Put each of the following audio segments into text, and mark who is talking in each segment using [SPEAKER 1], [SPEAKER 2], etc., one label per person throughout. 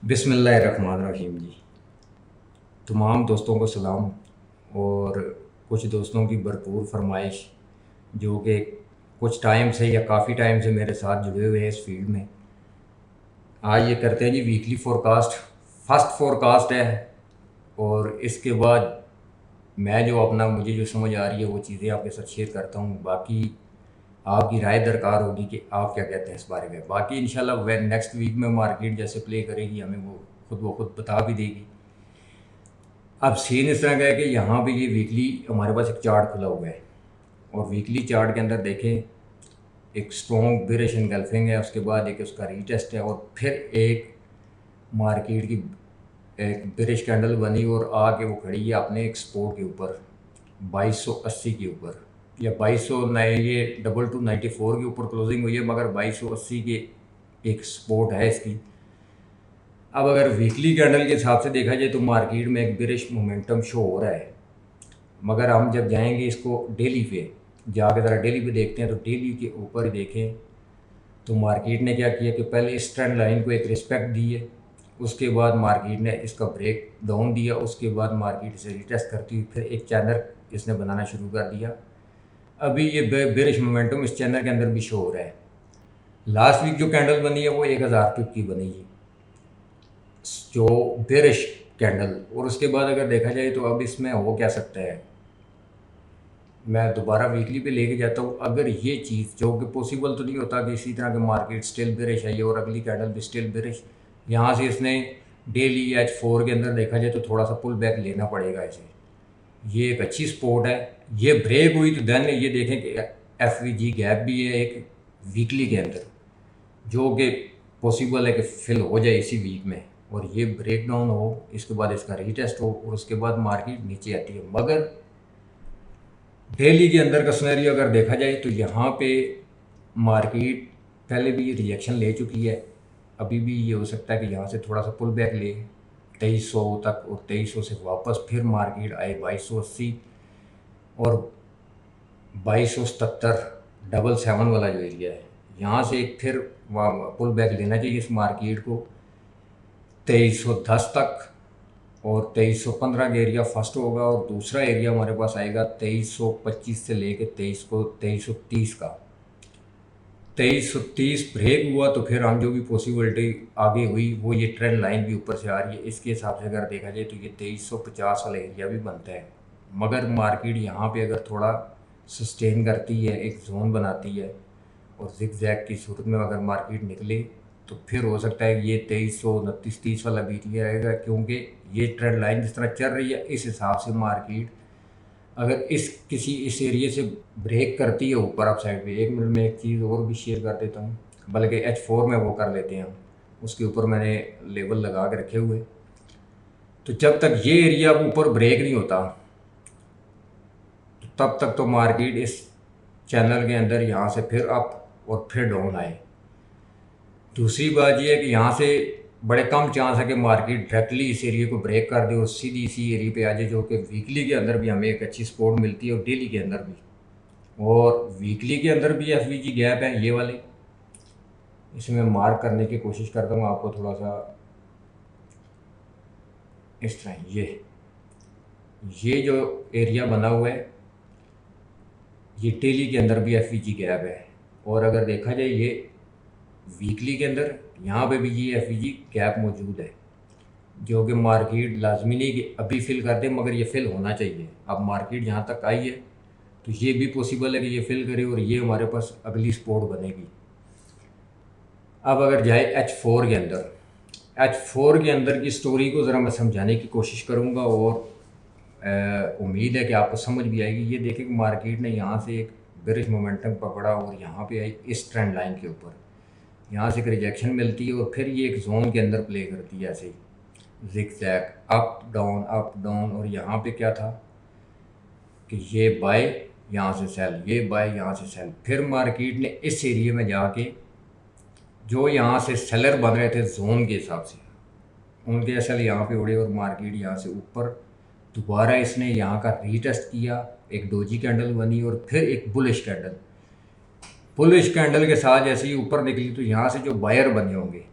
[SPEAKER 1] बिस्मिल्लाहिर्रहमानिर्रहीम जी। तमाम दोस्तों को सलाम और कुछ दोस्तों की भरपूर फरमाइश जो कि कुछ टाइम से या काफ़ी टाइम से मेरे साथ जुड़े हुए हैं इस फील्ड में। आज ये करते हैं जी वीकली फोरकास्ट। फर्स्ट फोरकास्ट है और इसके बाद मैं जो अपना मुझे जो समझ आ रही है वो चीज़ें आपके साथ शेयर करता हूँ। बाकी आपकी राय दरकार होगी कि आप क्या कहते हैं इस बारे में। बाकी इंशाल्लाह वे नेक्स्ट वीक में मार्केट जैसे प्ले करेगी हमें वो खुद बता भी देगी। अब सीन इस तरह का है कि यहाँ पे ये वीकली हमारे पास एक चार्ट खुला हुआ है और वीकली चार्ट के अंदर देखें एक स्ट्रॉन्ग बेरिश एनगल्फिंग है, उसके बाद एक उसका रीटेस्ट है और फिर एक मार्केट की एक बेरिश कैंडल बनी और आके वो खड़ी है अपने एक सपोर्ट के ऊपर 2280 के ऊपर या 2200 नए ये 2294 के ऊपर क्लोजिंग हुई है, मगर 2280 के एक सपोर्ट है इसकी। अब अगर वीकली कैंडल के हिसाब से देखा जाए तो मार्केट में एक बेरिश मोमेंटम शो हो रहा है, मगर हम जब जाएंगे इसको डेली पे जाके ज़रा डेली पे देखते हैं तो डेली के ऊपर देखें तो मार्केट ने क्या किया कि पहले इस ट्रेंड लाइन को एक रिस्पेक्ट दी है, उसके बाद मार्केट ने इसका ब्रेक डाउन दिया, उसके बाद मार्केट इसे रिटेस्ट करती हुई फिर एक चैनल इसने बनाना शुरू कर दिया। अभी ये बेरिश मोमेंटम इस चैनल के अंदर भी शो हो रहा है। लास्ट वीक जो कैंडल बनी है वो 1000 पिप की बनी है जो बेरिश कैंडल, और उसके बाद अगर देखा जाए तो अब इसमें हो क्या सकता है। मैं दोबारा वीकली पे लेके जाता हूँ। अगर ये चीज़ जो कि पॉसिबल तो नहीं होता कि इसी तरह के मार्केट स्टिल बेरिश आई और अगली कैंडल भी स्टिल बेरिश, यहाँ से इसने डेली H4 के अंदर देखा जाए तो थोड़ा सा पुल बैक लेना पड़ेगा इसे। ये एक अच्छी स्पोर्ट है, ये ब्रेक हुई तो देन ये देखें कि FVG गैप भी है एक वीकली के अंदर जो कि पॉसिबल है कि फिल हो जाए इसी वीक में और ये ब्रेक डाउन हो, इसके बाद इसका रीटेस्ट हो और उसके बाद मार्केट नीचे आती है। मगर डेली के अंदर का सिनेरियो अगर देखा जाए तो यहाँ पे मार्केट पहले भी रिजेक्शन ले चुकी है, अभी भी ये हो सकता है कि यहाँ से थोड़ा सा पुल बैक ले 2300 तक और 2300 से वापस फिर मार्केट आए 2280 और 2277 777 वाला जो एरिया है, यहाँ से एक फिर पुल बैक लेना चाहिए इस मार्केट को 2310 तक और 2315 का एरिया फर्स्ट होगा और दूसरा एरिया हमारे पास आएगा 2325 से लेके 2330 का। 2330 ब्रेक हुआ तो फिर हम जो भी पॉसिबिलिटी आगे हुई वो ये ट्रेंड लाइन भी ऊपर से आ रही है, इसके हिसाब से अगर देखा जाए तो ये 2350 वाला एरिया भी बनता है। मगर मार्केट यहाँ पे अगर थोड़ा सस्टेन करती है, एक जोन बनाती है और जिगजैग की सूरत में अगर मार्केट निकले तो फिर हो सकता है ये 2329-30 वाला बीट लिया आएगा, क्योंकि ये ट्रेंड लाइन जिस तरह चल रही है इस हिसाब से मार्केट अगर इस एरिए से ब्रेक करती है ऊपर अप साइड पे। 1 मिनट में एक चीज़ और भी शेयर कर देता हूँ, बल्कि H4 में वो कर लेते हैं हम, उसके ऊपर मैंने लेवल लगा के रखे हुए। तो जब तक ये एरिया ऊपर ब्रेक नहीं होता तो तब तक तो मार्केट इस चैनल के अंदर यहाँ से फिर अप और फिर डाउन आए। दूसरी बात यह है कि यहाँ से बड़े कम चांस है कि मार्केट डायरेक्टली इस एरिया को ब्रेक कर दे और सीधी इसी एरिया पे आ जाए, जो कि वीकली के अंदर भी हमें एक अच्छी सपोर्ट मिलती है और डेली के अंदर भी। और वीकली के अंदर भी FVG गैप है ये वाले, इसे मैं मार्क करने की कोशिश करता हूँ आपको थोड़ा सा इस तरह। ये जो एरिया बना हुआ है ये डेली के अंदर भी FVG गैप है और अगर देखा जाए ये वीकली के अंदर यहाँ पे भी ये FVG गैप मौजूद है, जो कि मार्केट लाजमी नहीं कि अभी फिल कर दे, मगर ये फिल होना चाहिए। अब मार्केट यहाँ तक आई है तो ये भी पॉसिबल है कि ये फिल करे और ये हमारे पास अगली सपोर्ट बनेगी। अब अगर जाए H4 के अंदर, H4 के अंदर की स्टोरी को ज़रा मैं समझाने की कोशिश करूँगा और उम्मीद है कि आपको समझ भी आएगी। ये देखें कि मार्केट ने यहाँ से एक बेरिश मोमेंटम पकड़ा और यहाँ पे आई इस ट्रेंड लाइन के ऊपर, यहाँ से एक रिजेक्शन मिलती है और फिर ये एक जोन के अंदर प्ले करती है ऐसे जिगजैग अप डाउन। और यहाँ पे क्या था कि ये बाय यहाँ से सेल, ये बाय यहाँ से सेल, फिर मार्केट ने इस एरिया में जाके जो यहाँ से सेलर बन रहे थे जोन के हिसाब से उनके असल यहाँ पे उड़े और मार्केट यहाँ से ऊपर दोबारा इसने यहाँ का रीटेस्ट किया, एक डोजी कैंडल बनी और फिर एक बुलिश कैंडल के साथ जैसे ही ऊपर निकली तो यहाँ से जो बायर बने होंगे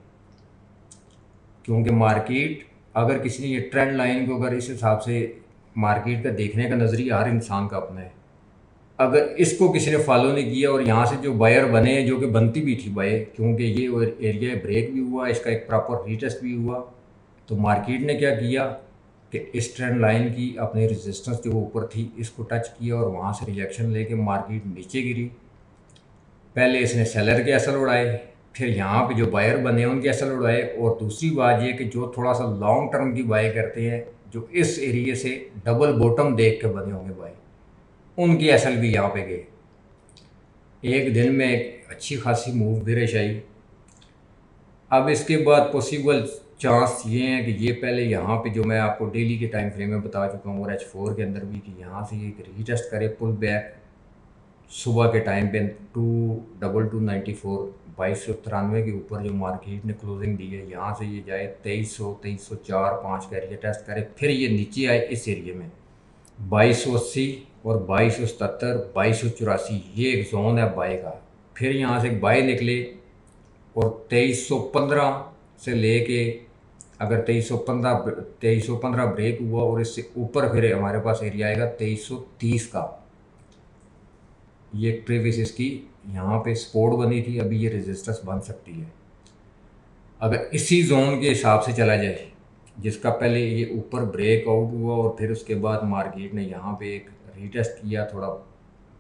[SPEAKER 1] क्योंकि मार्केट अगर किसी ने ये ट्रेंड लाइन को अगर इस हिसाब से मार्केट का देखने का नज़रिया हर इंसान का अपना है, अगर इसको किसी ने फॉलो नहीं किया और यहाँ से जो बायर बने जो कि बनती भी थी बाय, क्योंकि ये एरिया ब्रेक भी हुआ, इसका एक प्रॉपर रीटेस्ट भी हुआ, तो मार्केट ने क्या किया कि इस ट्रेंड लाइन की अपनी रेजिस्टेंस जो ऊपर थी इसको टच किया और वहाँ से रिजेक्शन लेके मार्केट नीचे गिरी। पहले इसने सेलर के एसल उड़ाए, फिर यहाँ पे जो बायर बने उनके एसल उड़ाए, और दूसरी बात ये कि जो थोड़ा सा लॉन्ग टर्म की बाय करते हैं, जो इस एरिए से डबल बॉटम देख के बने होंगे बाय, उनकी एसल भी यहाँ पे गए। एक दिन में एक अच्छी खासी मूव बेरिश आई। अब इसके बाद पॉसिबल चांस ये हैं कि ये पहले यहाँ पे जो मैं आपको डेली के टाइम फ्रेम में बता चुका हूँ और H4 के अंदर भी, कि यहाँ से एक रीटेस्ट करे पुल बैक सुबह के टाइम पे 2294 2293 के ऊपर जो मार्केट ने क्लोजिंग दी है, यहाँ से ये जाए 2300 2304 5 का एरिया टेस्ट करे, फिर ये नीचे आए इस एरिया में 2280 और 2277 2284, ये एक जोन है बाय का। फिर यहाँ से बाय निकले और 2315 से लेके अगर 2315 ब्रेक हुआ और इससे ऊपर फिर हमारे पास एरिया आएगा 2330 का। ये प्रीवियस इसकी यहाँ पे सपोर्ट बनी थी, अभी ये रेजिस्टेंस बन सकती है अगर इसी जोन के हिसाब से चला जाए, जिसका पहले ये ऊपर ब्रेक आउट हुआ और फिर उसके बाद मार्केट ने यहाँ पे एक रीटेस्ट किया, थोड़ा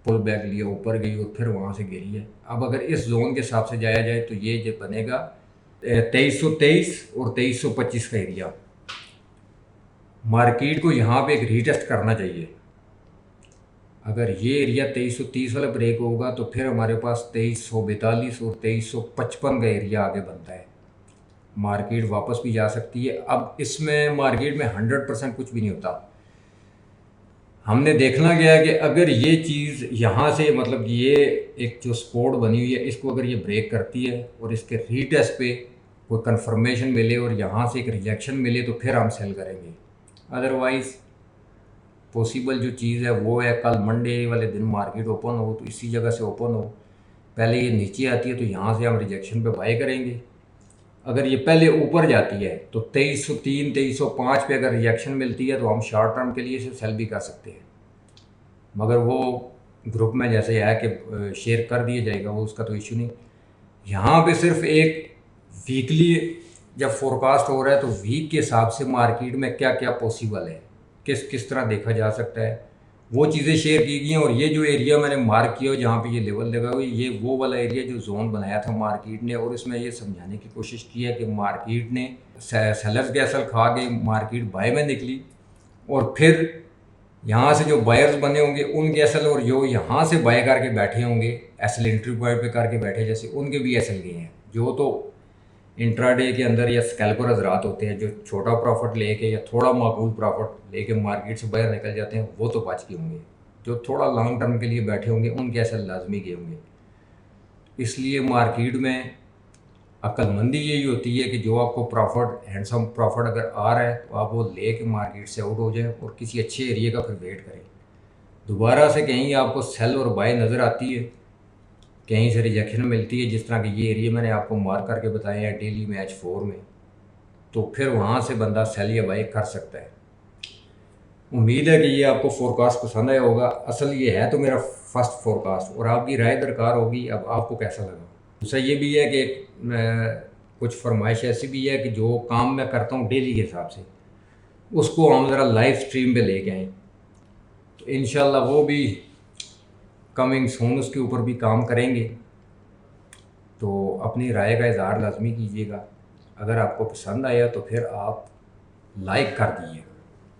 [SPEAKER 1] पुल बैक लिया, ऊपर गई और फिर वहाँ से गिरी है। अब अगर इस जोन के हिसाब से जाया जाए तो ये जो बनेगा 2323 और 2325 का एरिया। मार्केट को यहाँ पे एक रीटेस्ट करना चाहिए। अगर ये एरिया 2330 वाला ब्रेक होगा तो फिर हमारे पास 2342 और 2355 का एरिया आगे बनता है, मार्केट वापस भी जा सकती है। अब इसमें मार्केट में 100% कुछ भी नहीं होता। हमने देखना गया कि अगर ये चीज़ यहाँ से मतलब ये एक जो सपोर्ट बनी हुई है इसको अगर ये ब्रेक करती है और इसके रीटेस्ट पे कोई कंफर्मेशन मिले और यहाँ से एक रिजेक्शन मिले तो फिर हम सेल करेंगे। अदरवाइज़ पॉसिबल जो चीज़ है वो है कल मंडे वाले दिन मार्केट ओपन हो तो इसी जगह से ओपन हो, पहले ये नीचे आती है तो यहाँ से हम रिजेक्शन पे बाय करेंगे। अगर ये पहले ऊपर जाती है तो 2303 2305 पे अगर रिजेक्शन मिलती है तो हम शॉर्ट टर्म के लिए इसे सेल भी कर सकते हैं, मगर वो ग्रुप में जैसे है कि शेयर कर दिया जाएगा, वो उसका तो इशू नहीं। यहाँ पे सिर्फ एक वीकली जब फोरकास्ट हो रहा है तो वीक के हिसाब से मार्केट में क्या क्या पॉसिबल है, किस किस तरह देखा जा सकता है, वो चीज़ें शेयर की गई हैं। और ये जो एरिया मैंने मार्क किया जहाँ पे ये लेवल लगा हुआ है, ये वो वाला एरिया जो जोन बनाया था मार्केट ने, और इसमें ये समझाने की कोशिश की है कि मार्केट ने सेलर्स के असल खा के मार्केट बाय में निकली और फिर यहाँ से जो बायर्स बने होंगे उनके असल और जो यहाँ से बाय करके बैठे होंगे एसल एंट्री पॉइंट पे करके बैठे जैसे, उनके भी असल गए हैं। जो तो इंट्राडे के अंदर या स्कैल्पर हजरात होते हैं जो छोटा प्रॉफिट लेके या थोड़ा माकूल प्रॉफिट लेके मार्केट से बाहर निकल जाते हैं, वो तो बच गए होंगे। जो थोड़ा लॉन्ग टर्म के लिए बैठे होंगे उनके असल लाजमी गए होंगे। इसलिए मार्केट में अक्लमंदी यही होती है कि जो आपको प्रॉफिट हैंडसम प्रॉफिट अगर आ रहा है तो आप वो ले के मार्केट से आउट हो जाए और किसी अच्छे एरिया का फिर वेट करें। दोबारा से कहीं आपको सेल और बाय नज़र आती है, कहीं से रिजेक्शन मिलती है, जिस तरह के ये एरिया मैंने आपको मार्क करके बताए हैं डेली में H4 में, तो फिर वहाँ से बंदा सेल या बाय कर सकता है। उम्मीद है कि ये आपको फोरकास्ट पसंद आया होगा। असल ये है तो मेरा फर्स्ट फोरकास्ट और आपकी राय दरकार होगी, अब आपको कैसा लगा। दूसरा ये भी है कि कुछ फरमाइश ऐसी भी है कि जो काम मैं करता हूँ डेली के हिसाब से उसको हम ज़रा लाइव स्ट्रीम पे लेके आएँ, तो इंशाल्लाह वो भी कमिंग सून उसके ऊपर भी काम करेंगे। तो अपनी राय का इज़हार लाजमी कीजिएगा। अगर आपको पसंद आया तो फिर आप लाइक कर दीजिएगा।